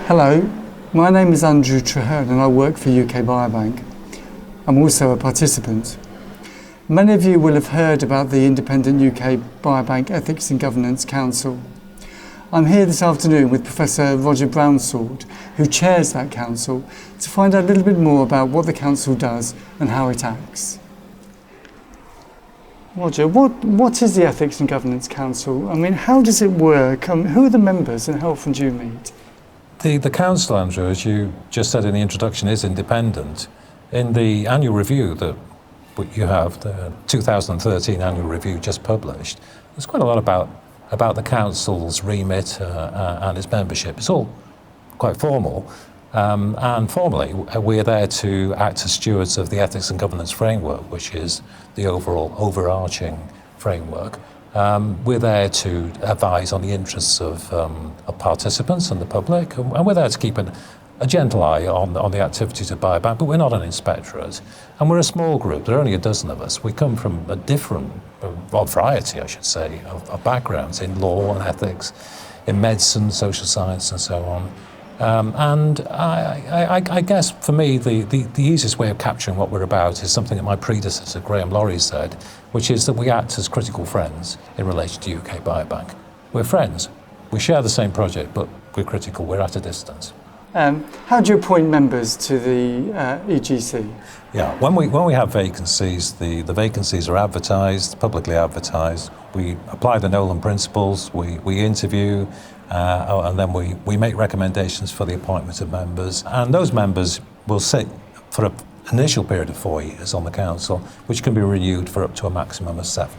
Hello, my name is Andrew Traherne and I work for UK Biobank. I'm also a participant. Many of you will have heard about the independent UK Biobank Ethics and Governance Council. I'm here this afternoon with Professor Roger Brownsword, who chairs that council, to find out a little bit more about what the council does and how it acts. Roger, what is the Ethics and Governance Council? I mean, how does it work? Who are the members and how often do you meet? The council, Andrew, as you just said in the introduction, is independent. In the annual review that you have, the 2013 annual review just published, there's quite a lot about the council's remit and its membership. It's all quite formal, and formally we're there to act as stewards of the Ethics and Governance Framework, which is the overall overarching framework. We're there to advise on the interests of participants and the public, and we're there to keep a gentle eye on the activities of Biobank, but we're not an inspectorate. And we're a small group, there are only a dozen of us. We come from a different, variety, I should say, of backgrounds in law and ethics, in medicine, social science, and so on. And I guess for me, the easiest way of capturing what we're about is something that my predecessor, Graham Laurie, said, which is that we act as critical friends in relation to UK Biobank. We're friends. We share the same project, but we're critical. We're at a distance. How do you appoint members to the EGC? Yeah, when we have vacancies, the vacancies are advertised, publicly advertised. We apply the Nolan principles, we interview, and then we make recommendations for the appointment of members. And those members will sit for an initial period of 4 years on the council, which can be renewed for up to a maximum of 7.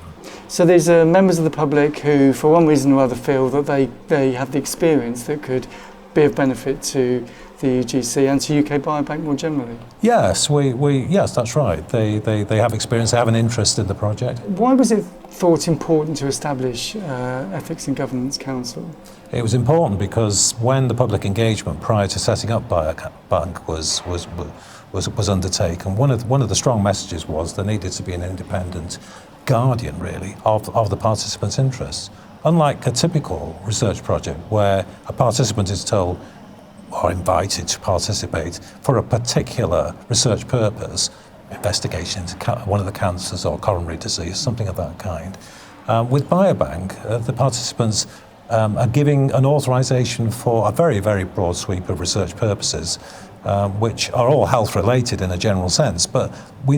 So these are members of the public who, for one reason or other, feel that they have the experience that could be of benefit to the EGC and to UK Biobank more generally? Yes, yes, that's right. They have experience, they have an interest in the project. Why was it thought important to establish Ethics and Governance Council? It was important because when the public engagement prior to setting up Biobank was undertaken, one of the strong messages was there needed to be an independent guardian, really, of the participants' interests. Unlike a typical research project where a participant is told or invited to participate for a particular research purpose, investigation into one of the cancers or coronary disease, something of that kind. With Biobank, the participants are giving an authorization for a very, very broad sweep of research purposes, which are all health related in a general sense, but we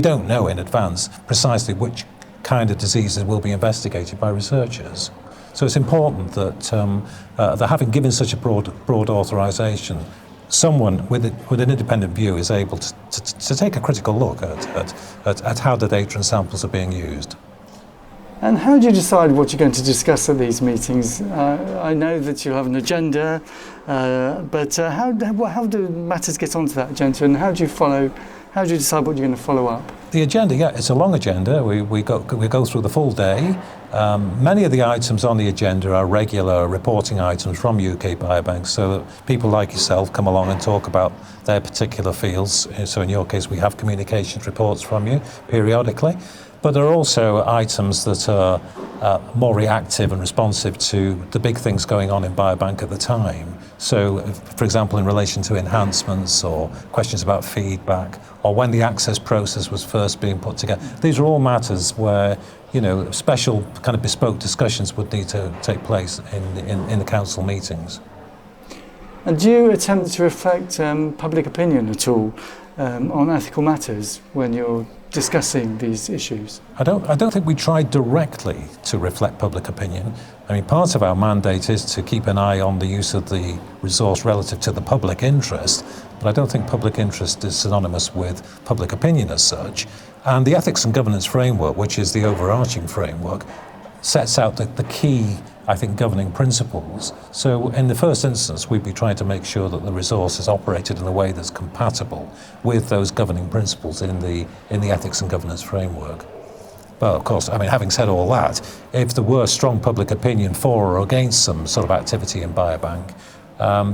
don't know in advance precisely which kind of diseases will be investigated by researchers. So it's important that having given such a broad authorization, someone with an independent view is able to take a critical look at how the data and samples are being used. And how do you decide what you're going to discuss at these meetings? I know that you have an agenda, but how do matters get onto that agenda, and how do you decide what you're going to follow up? The agenda, yeah, it's a long agenda. We go through the full day. Many of the items on the agenda are regular reporting items from UK Biobank, so that people like yourself come along and talk about their particular fields. So in your case, we have communications reports from you periodically. But there are also items that are more reactive and responsive to the big things going on in Biobank at the time. So, for example, in relation to enhancements or questions about feedback, or when the access process was first being put together. These are all matters where, special kind of bespoke discussions would need to take place in the council meetings. And do you attempt to reflect public opinion at all on ethical matters when you're discussing these issues? I don't think we try directly to reflect public opinion. I mean, part of our mandate is to keep an eye on the use of the resource relative to the public interest, but I don't think public interest is synonymous with public opinion as such. And the Ethics and Governance Framework, which is the overarching framework, sets out the key, I think, governing principles. So in the first instance, we'd be trying to make sure that the resource is operated in a way that's compatible with those governing principles in the Ethics and Governance Framework. Well, of course, I mean, having said all that, if there were strong public opinion for or against some sort of activity in Biobank,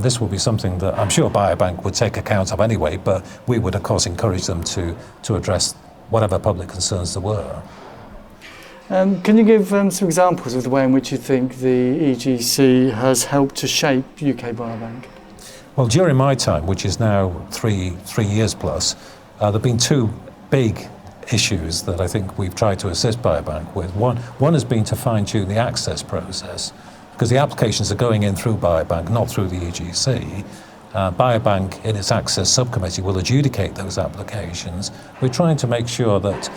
this would be something that I'm sure Biobank would take account of anyway, but we would, of course, encourage them to address whatever public concerns there were. Can you give some examples of the way in which you think the EGC has helped to shape UK Biobank? Well, during my time, which is now three years plus, there have been two big issues that I think we've tried to assist Biobank with. One has been to fine-tune the access process, because the applications are going in through Biobank, not through the EGC. Biobank, in its access subcommittee, will adjudicate those applications. We're trying to make sure that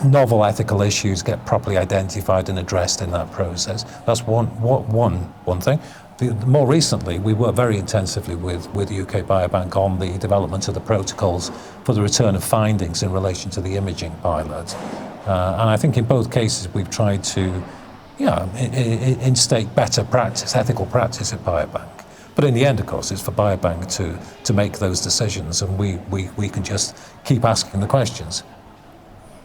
novel ethical issues get properly identified and addressed in that process. That's one thing. More recently, we worked very intensively with UK Biobank on the development of the protocols for the return of findings in relation to the imaging pilot. And I think in both cases we've tried to instate better practice, ethical practice at Biobank. But in the end, of course, it's for Biobank to make those decisions, and we can just keep asking the questions.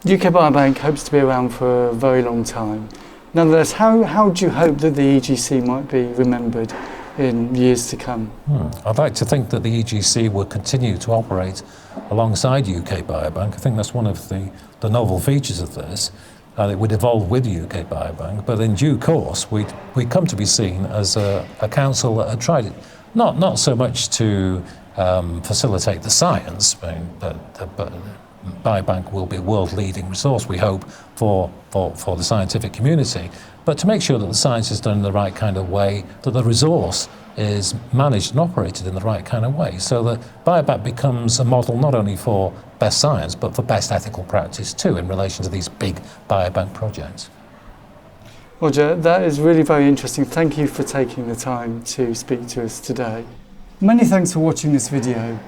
UK Biobank hopes to be around for a very long time. Nonetheless, how do you hope that the EGC might be remembered in years to come? I'd like to think that the EGC will continue to operate alongside UK Biobank. I think that's one of the novel features of this. It would evolve with UK Biobank, but in due course, we'd come to be seen as a council that had tried it, not so much to facilitate the science, but Biobank will be a world-leading resource, we hope, for the scientific community, but to make sure that the science is done in the right kind of way, that the resource is managed and operated in the right kind of way, so that Biobank becomes a model not only for best science, but for best ethical practice too, in relation to these big Biobank projects. Roger, that is really very interesting. Thank you for taking the time to speak to us today. Many thanks for watching this video.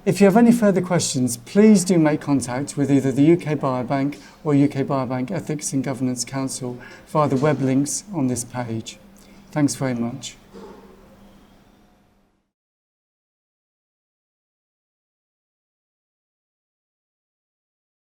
If you have any further questions, please do make contact with either the UK Biobank or UK Biobank Ethics and Governance Council via the web links on this page. Thanks very much.